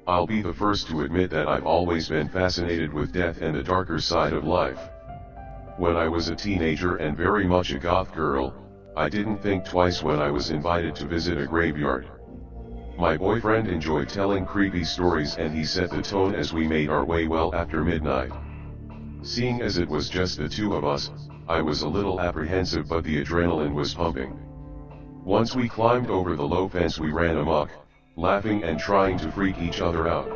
I'll be the first to admit that I've always been fascinated with death and the darker side of life. When I was a teenager and very much a goth girl, I didn't think twice when I was invited to visit a graveyard. My boyfriend enjoyed telling creepy stories and he set the tone as we made our way well after midnight. Seeing as it was just the two of us, I was a little apprehensive but the adrenaline was pumping. Once we climbed over the low fence we ran amok, laughing and trying to freak each other out.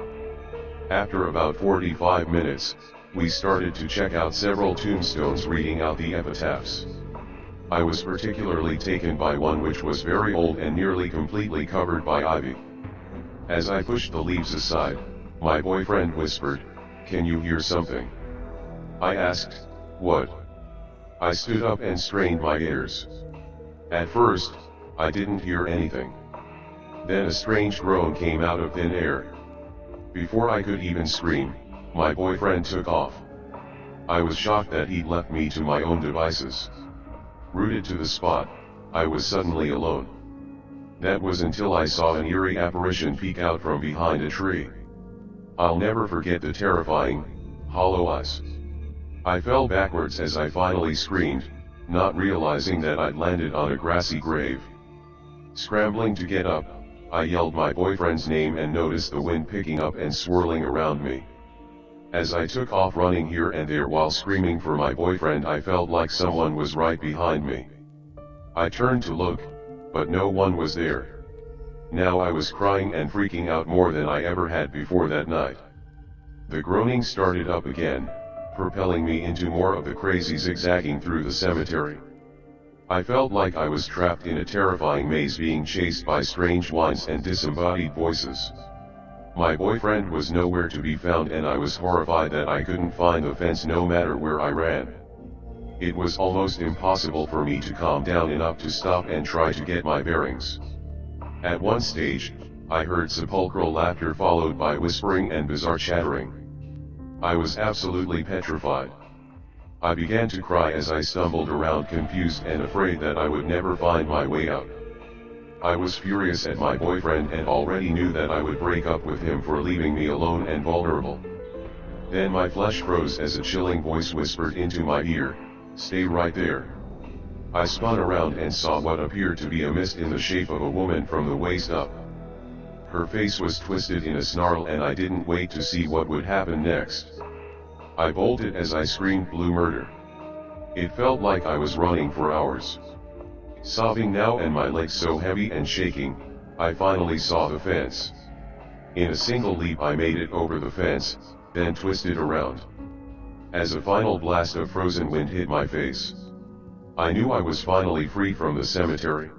After about 45 minutes, we started to check out several tombstones reading out the epitaphs. I was particularly taken by one which was very old and nearly completely covered by ivy. As I pushed the leaves aside, my boyfriend whispered, "Can you hear something?" I asked, "What?" I stood up and strained my ears. At first, I didn't hear anything. Then a strange groan came out of thin air. Before I could even scream, my boyfriend took off. I was shocked that he'd left me to my own devices. Rooted to the spot, I was suddenly alone. That was until I saw an eerie apparition peek out from behind a tree. I'll never forget the terrifying, hollow eyes. I fell backwards as I finally screamed, not realizing that I'd landed on a grassy grave. Scrambling to get up, I yelled my boyfriend's name and noticed the wind picking up and swirling around me. As I took off running here and there while screaming for my boyfriend, I felt like someone was right behind me. I turned to look, but no one was there. Now I was crying and freaking out more than I ever had before that night. The groaning started up again, propelling me into more of the crazy zigzagging through the cemetery. I felt like I was trapped in a terrifying maze being chased by strange whines and disembodied voices. My boyfriend was nowhere to be found and I was horrified that I couldn't find the fence no matter where I ran. It was almost impossible for me to calm down enough to stop and try to get my bearings. At one stage, I heard sepulchral laughter followed by whispering and bizarre chattering. I was absolutely petrified. I began to cry as I stumbled around confused and afraid that I would never find my way out. I was furious at my boyfriend and already knew that I would break up with him for leaving me alone and vulnerable. Then my flesh froze as a chilling voice whispered into my ear, "Stay right there." I spun around and saw what appeared to be a mist in the shape of a woman from the waist up. Her face was twisted in a snarl and I didn't wait to see what would happen next. I bolted as I screamed blue murder. It felt like I was running for hours. Sobbing now and my legs so heavy and shaking, I finally saw the fence. In a single leap I made it over the fence, then twisted around. As a final blast of frozen wind hit my face, I knew I was finally free from the cemetery.